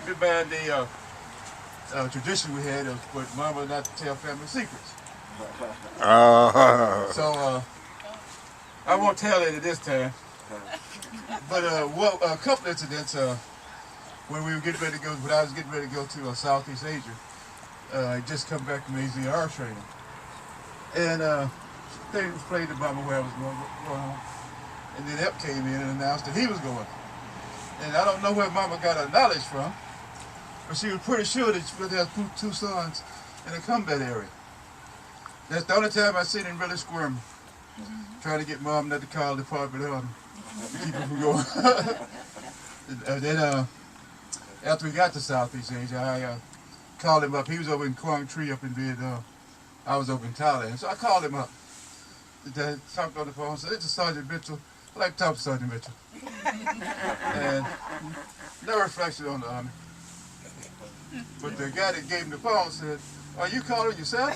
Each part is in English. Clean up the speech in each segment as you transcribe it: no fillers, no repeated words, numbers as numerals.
keeping by the tradition we had of for Mama not to tell family secrets. So I won't tell it this time. But a couple incidents when we were getting ready to go, when I was getting ready to go to Southeast Asia. I just come back from AZR training, and they was playing the Mama where I was going on, and then Epps came in and announced that he was going. And I don't know where Mama got her knowledge from, but she was pretty sure that she would have two sons in the combat area. That's the only time I seen him really squirm, trying to get Mom not to call the department on to keep him from going. And then after we got to Southeast Asia, I called him up. He was over in Quang Tri up in Vietnam. I was over in Thailand. So I called him up. I talked on the phone and said, "This is Sergeant Mitchell. I like to talk to Sergeant Mitchell." And no reflection on the Army. But the guy that gave him the phone said, "Are you calling yourself?"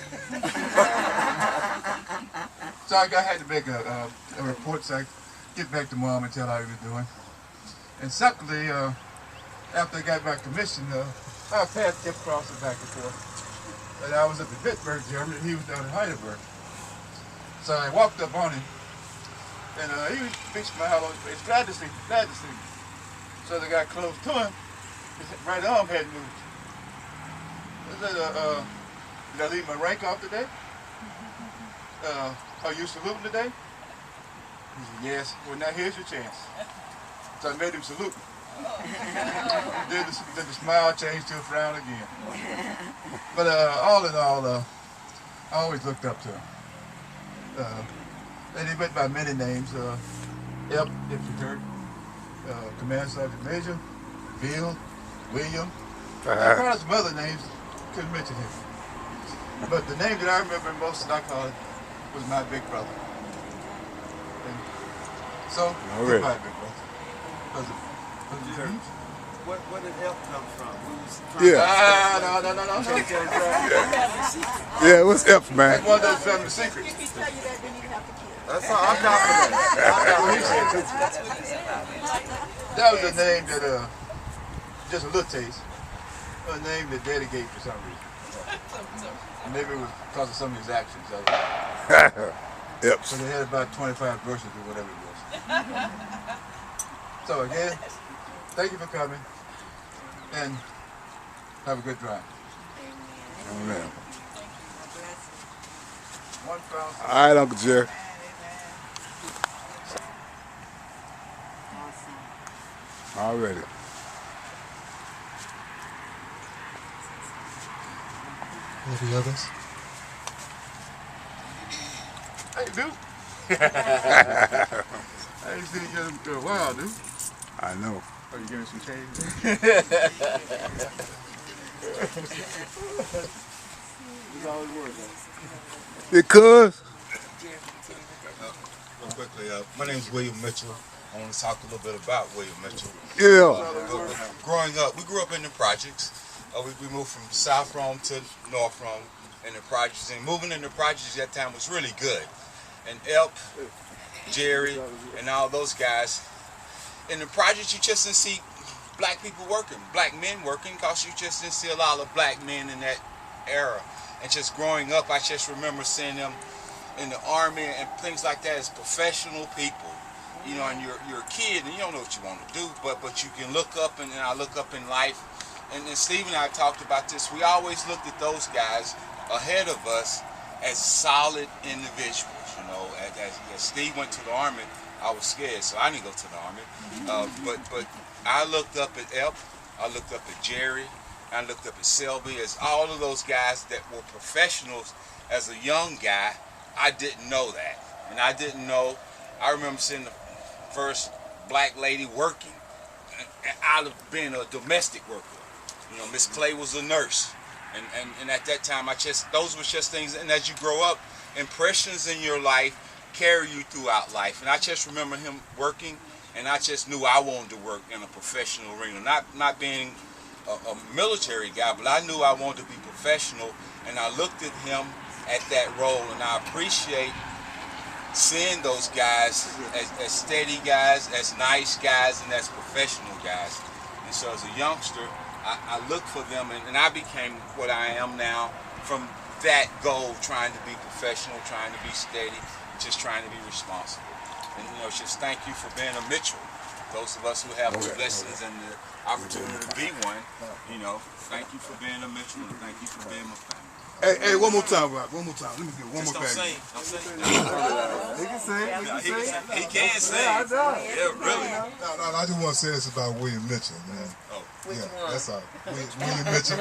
So I had to make a report so I could get back to Mom and tell her how he was doing. And secondly, after I got my commission, our paths kept crossing back and forth. And I was up in Pittsburgh, Germany, and he was down in Heidelberg. So I walked up on him, and he was a big smile on his face, glad to see me, glad to see me. So as I got close to him, his right arm hadn't moved. I said, "Did I leave my rank off today? Are you saluting today?" He said, "Yes." "Well, now here's your chance." So I made him salute me. Then the smile changed to a frown again. But all in all, I always looked up to him. And he went by many names. Epps, if you heard, Command Sergeant Major, Bill, William. I probably some other names, couldn't mention him. But the name that I remember most that I called it was my big brother. And so, goodbye, big brother. Where did Epps come from? No. Yeah, what's Epps, man? That's one of those family secrets. That's all. I'm confident. That was a name that, just a little taste, a name that Daddy gave for some reason. And maybe it was because of some of his actions. Epps. So they had about 25 verses or whatever it was. So again, thank you for coming, and have a good drive. Amen. All right, Uncle Jerry. Already. What are the others? Hey, dude. I ain't seen you for a while, dude. I know. Oh, you giving some change? Because? Real quickly, my name is William Mitchell. I want to talk a little bit about William Mitchell. Yeah. Growing up, we grew up in the projects. We moved from South Rome to North Rome in the projects. And moving in the projects at that time was really good. And Epps, Jerry, and all those guys. In the projects, you just didn't see black people working, black men working, because you just didn't see a lot of black men in that era. And just growing up, I just remember seeing them in the Army and things like that as professional people. You know, and you're a kid and you don't know what you want to do, but you can look up, and I look up in life. And then Steve and I talked about this. We always looked at those guys ahead of us as solid individuals. You know, as Steve went to the Army, I was scared, so I didn't go to the Army. But I looked up at Epps, I looked up at Jerry, I looked up at Selby, as all of those guys that were professionals. As a young guy, I didn't know that, and I didn't know. I remember seeing the first black lady working out of being a domestic worker. You know, Miss Clay was a nurse, and at that time, those were just things. And as you grow up, impressions in your life carry you throughout life. And I just remember him working, and I just knew I wanted to work in a professional arena. Not being a military guy, but I knew I wanted to be professional, and I looked at him at that role, and I appreciate seeing those guys as steady guys, as nice guys, and as professional guys. And so as a youngster, I look for them, and I became what I am now from that goal, trying to be professional, trying to be steady, just trying to be responsible. And just thank you for being a Mitchell. Those of us who have the blessings and the opportunity to be one, thank you for being a Mitchell, and thank you for being my family. Hey, one more time, Rob. One more time. Let me get one more Don't thing. sing. Don't sing. He can sing. He can sing. Yeah, really. No, I just want to say this about William Mitchell, man. Oh. Yeah, that's all. William Mitchell.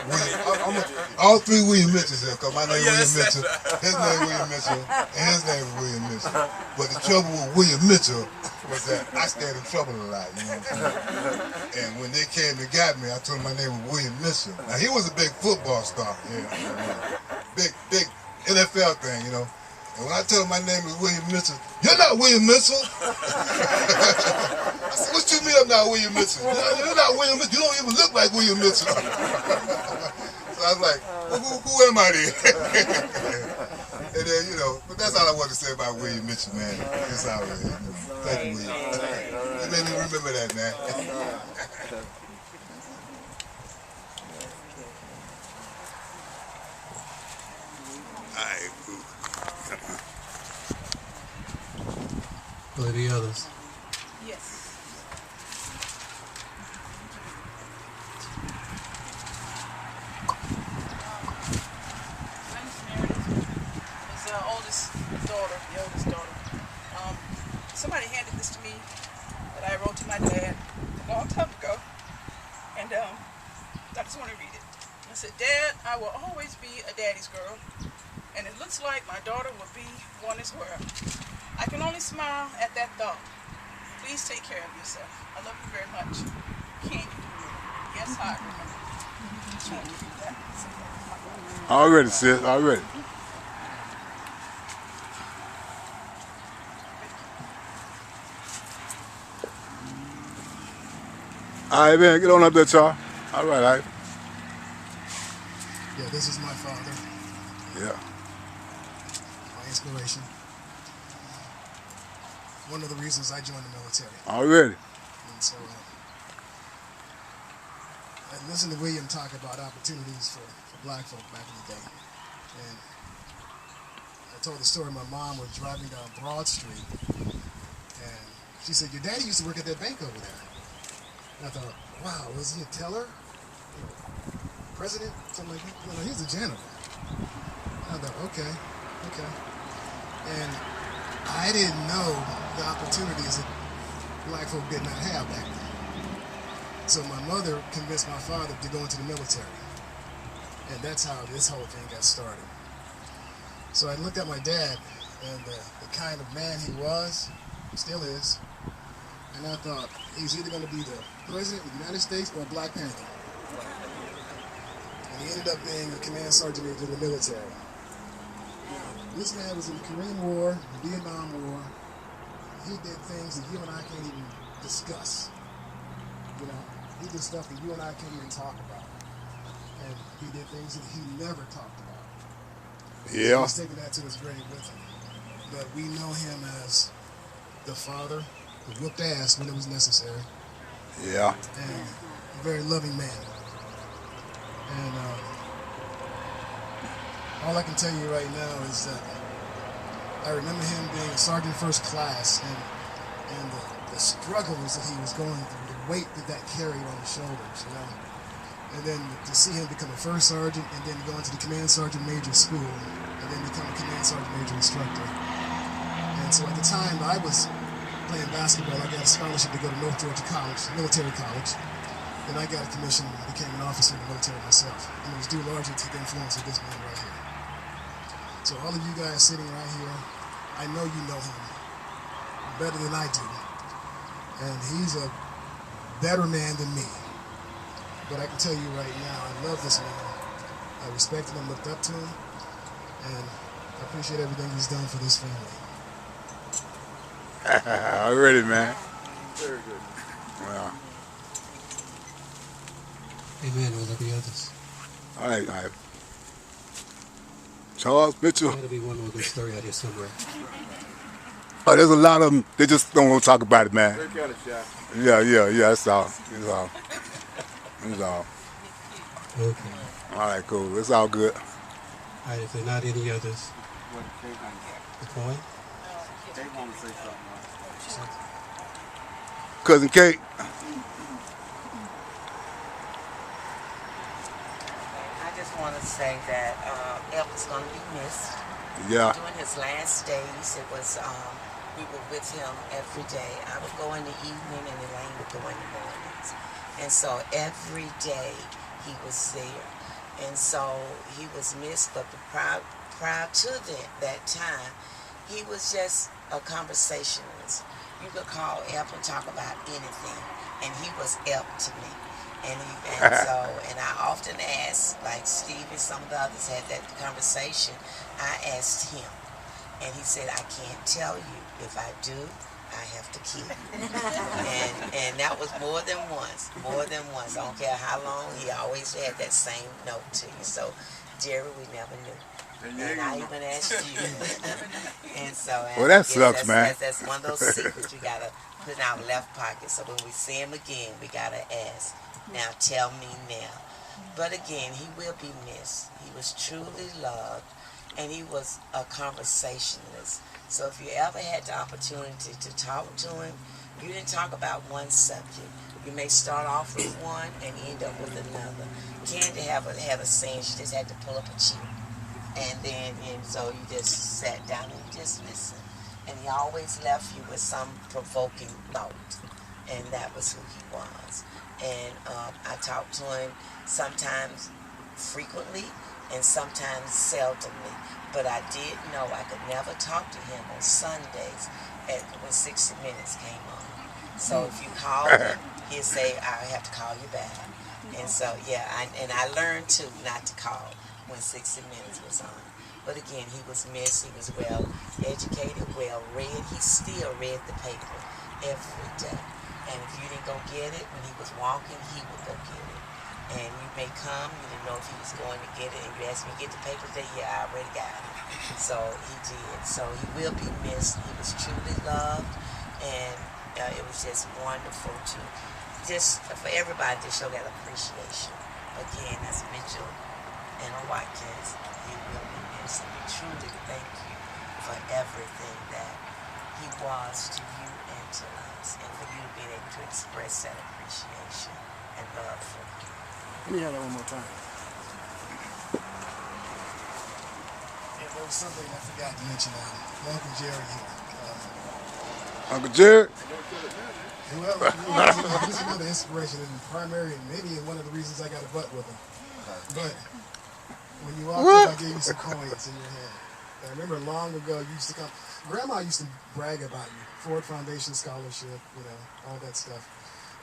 All three William Mitchells here, because my name is William Mitchell, his name is William Mitchell, and his name is William Mitchell. But the trouble with William Mitchell was that I stayed in trouble a lot, you know what I'm saying? And when they came and got me, I told them my name was William Mitchell. Now, he was a big football star, big NFL thing, And when I tell them my name is William Mitchell, you're not William Mitchell. I said, what you mean I'm not William Mitchell? You're not William Mitchell. You don't even look like William Mitchell. So I was like, well, who am I then? And then, but that's all I want to say about William Mitchell, man. That's all it is. Thank you, William. You made me remember that, man. Will there be others? Yes. My name's Meredith. It's the oldest daughter. Somebody handed this to me that I wrote to my dad a long time ago, and I just want to read it. I said, Dad, I will always be a daddy's girl, and it looks like my daughter will be one as well. I can only smile at that thought. Please take care of yourself. I love you very much. Can you do it? Yes, I remember. Can you do that? Already, sis. Already. All right, man. Get on up there, Charles. All right. Yeah, this is my father, Yeah. my inspiration. One of the reasons I joined the military. Already. And so I listened to William talk about opportunities for black folk back in the day. And I told the story, my mom was driving down Broad Street, and she said, your daddy used to work at that bank over there. And I thought, wow, was he a teller? President? Something like that? No, he's a janitor. And I thought, okay. And I didn't know the opportunities that black folk did not have back then. So my mother convinced my father to go into the military. And that's how this whole thing got started. So I looked at my dad and the kind of man he was, still is, and I thought he's either going to be the president of the United States or a Black Panther. And he ended up being a command sergeant in the military. This man was in the Korean War, the Vietnam War. He did things that you and I can't even discuss. He did stuff that you and I can't even talk about. And he did things that he never talked about. Yeah. He's taking that to his grave with him. But we know him as the father who whooped ass when it was necessary. Yeah. And a very loving man. And all I can tell you right now is that I remember him being a sergeant first class and the struggles that he was going through, the weight that carried on his shoulders, And then to see him become a first sergeant and then go into the command sergeant major school and then become a command sergeant major instructor. And so at the time I was playing basketball, I got a scholarship to go to North Georgia College, military college. And I got a commission and became an officer in the military myself. And it was due largely to the influence of this man right here. So all of you guys sitting right here, I know you know him better than I do. And he's a better man than me. But I can tell you right now, I love this man. I respected him, looked up to him, and I appreciate everything he's done for this family. Already, man. Very good. Well, Amen. Will there be others? all right. Charles Mitchell. There's got to be one more good story out here somewhere. Oh, there's a lot of them. They just don't want to talk about it, man. They're kind of shy. Yeah. That's all. That's all. Okay. All right, cool. It's all good. All right, if there are not any others, the coin? They want to say something. Cousin Kate. I just want to say that Epps is going to be missed. Yeah. During his last days, it was we were with him every day. I would go in the evening, and Elaine would go in the mornings, and so every day he was there, and so he was missed. But prior to that time, he was just a conversationalist. You could call Ep and talk about anything, and he was Ep to me. And I often asked, like Steve and some of the others had that conversation, I asked him, and he said, I can't tell you. If I do, I have to kill you. and that was more than once. I don't care how long, he always had that same note to you. So, Jerry, we never knew. And I even asked you. And so, Well, that sucks, man. That's one of those secrets you gotta put in our left pocket. So when we see him again, we gotta ask. Now tell me now. But again, he will be missed. He was truly loved, and he was a conversationalist. So if you ever had the opportunity to talk to him, you didn't talk about one subject. You may start off with one and end up with another. Candy had a saying, she just had to pull up a chair. And so you just sat down and you just listened. And he always left you with some provoking thought. And that was who he was. And I talked to him sometimes frequently and sometimes seldomly. But I did know I could never talk to him on Sundays when 60 Minutes came on. So if you called him, he'd say, I have to call you back. And so, yeah, I learned too not to call when 60 Minutes was on. But again, he was missed. He was well educated, well read. He still read the paper every day. And if you didn't go get it when he was walking, he would go get it. And you may come, you didn't know if he was going to get it, and you asked me to get the paper today, yeah, I already got it. So he did. So he will be missed. He was truly loved, and it was just wonderful for everybody to show that appreciation. Again, that's Mitchell and Watkins. He will be missed, and we truly thank you for everything that he was to you and to us, and for you to be able to express that appreciation and love for him. Let me have that one more time. Yeah, there was something I forgot to mention. Uncle Jerry here. Uncle Jerry. Well, he's another inspiration and primary, and maybe one of the reasons I got a butt with him. But when you walked up, I gave you some coins in your hand. I remember long ago you used to come. Grandma used to brag about you, Ford Foundation scholarship, all that stuff.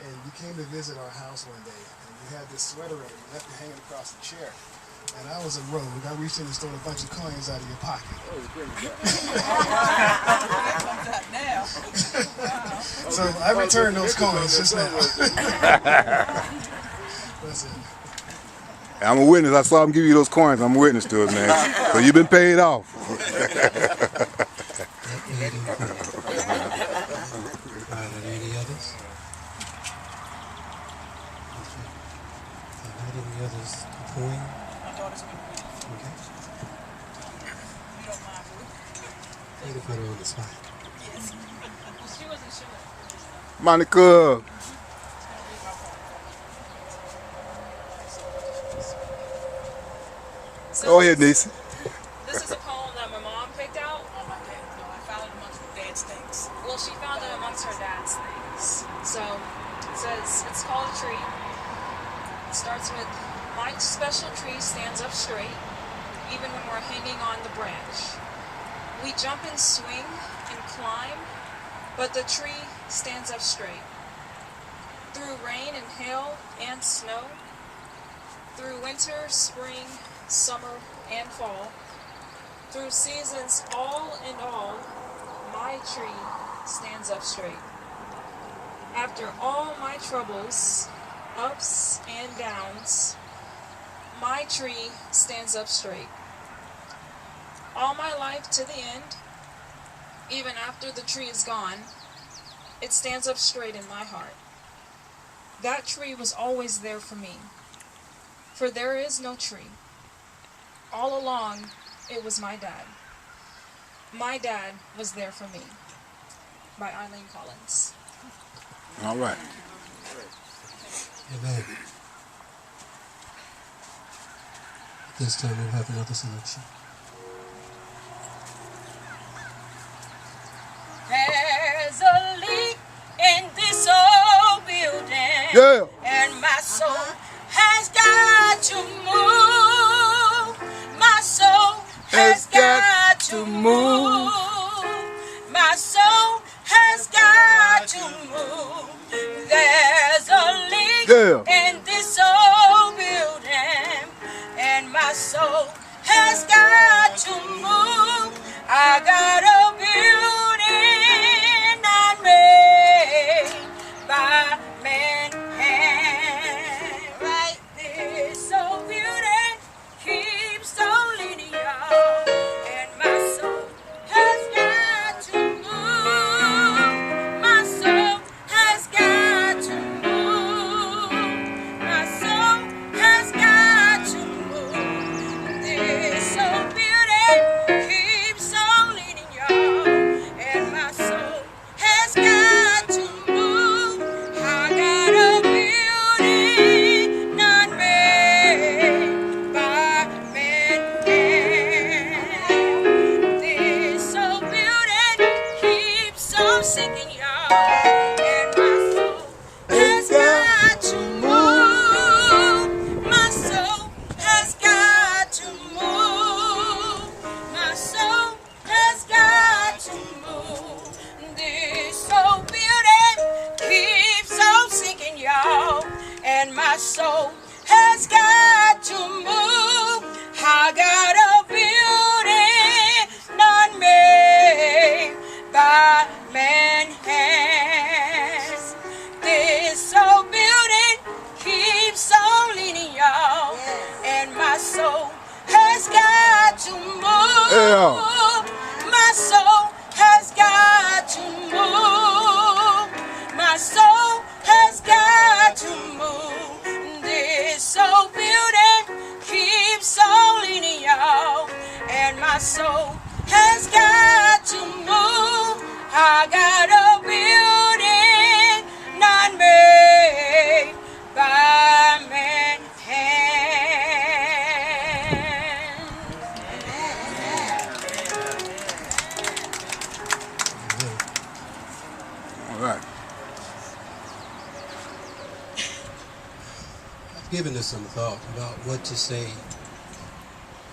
And you came to visit our house one day, and you had this sweater on, and you left it hanging across the chair. And I was a rogue. I reached in and stole a bunch of coins out of your pocket. Now. So I returned those coins just now. That's it. I'm a witness. I saw him give you those coins. I'm a witness to it, man. So you've been paid off. Are there any others? Not any others. The coin? My daughter's going to read it. Okay. You don't mind, will you? You can put her on the spot. Yes. She wasn't sure. Monica. Go ahead, Nisi. This is a poem that my mom picked out. Oh, my dad. No, I found it amongst my dad's things. Well, she found it amongst her dad's things. So it says, it's called a tree. It starts with, my special tree stands up straight, even when we're hanging on the branch. We jump and swing and climb, but the tree stands up straight. Through rain and hail and snow, through winter, spring, summer, and fall, through seasons all in all, my tree stands up straight. After all my troubles, ups and downs, my tree stands up straight. All my life to the end, even after the tree is gone, it stands up straight in my heart. That tree was always there for me. For there is no tree. All along, it was my dad. My dad was there for me. By Eileen Collins. All right. Amen. This time we'll have another selection. There's a leak in this old building. Yeah. And my soul has got to move. My soul has got to move. My soul has got to move. There's a leak in this old building. And my soul has got to move. I got a building not made by man's hand. Right there, so beauty keeps on leading y'all. And my soul has got to move. My soul has got to move. My soul has got to move. This so beauty keeps on leading y'all. And my soul has got to move. I got a building not made by man's hand. This so beauty keeps on sinking y'all. And my soul has got to move. My soul has got to move. My soul has got to move. This old building keeps on sinking, y'all. And my soul has got to move. I got a building not made by man's hands. This old building keeps on leaning, y'all. And my soul has got to move. My soul has got to move. My soul has got to move. This old building keeps on leaning, y'all. And my soul has got to move. I got a building not made by man's hand. All right. I've given this some thought about what to say,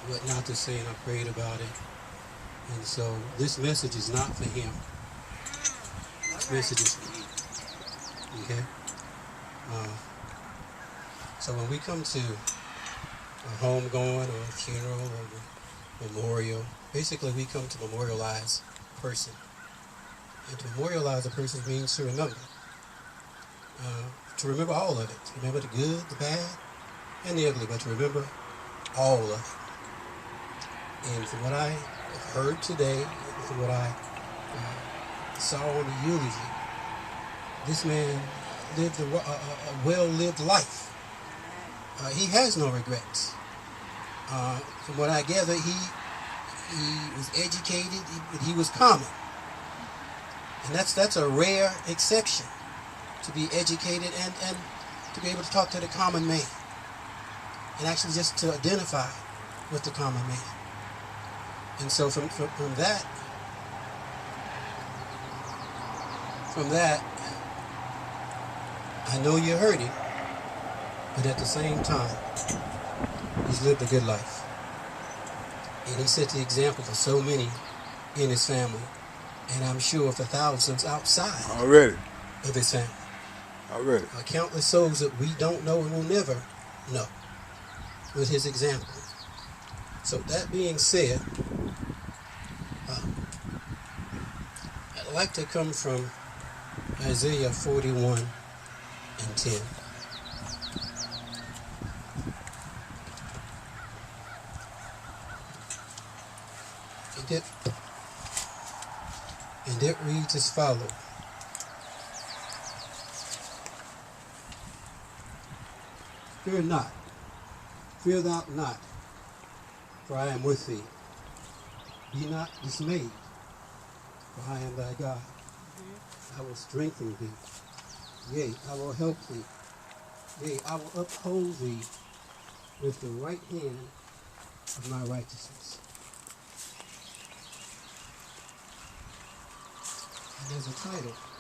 what not to say, and I prayed about it. And so this message is not for him. This message is for you. Okay? So when we come to a homegoing or a funeral or a memorial, basically we come to memorialize a person. And to memorialize a person means to remember. To remember all of it. To remember the good, the bad, and the ugly, but to remember all of it. And from what I have heard today, and from what I saw on the eulogy, this man lived a well-lived life. He has no regrets. From what I gather, he was educated, he was common. And that's a rare exception, to be educated and to be able to talk to the common man. And actually just to identify with the common man. And so from that, I know you're hurting, but at the same time, he's lived a good life. And he set the example for so many in his family, and I'm sure for thousands outside Already. of his family. Already. Countless souls that we don't know and will never know with his example. So that being said, I'd like to come from Isaiah 41 and 10. And it reads as follows. Fear not, Fear thou not, for I am with thee. Be not dismayed, for I am thy God. I will strengthen thee. Yea, I will help thee. Yea, I will uphold thee with the right hand of my righteousness. And there's a title.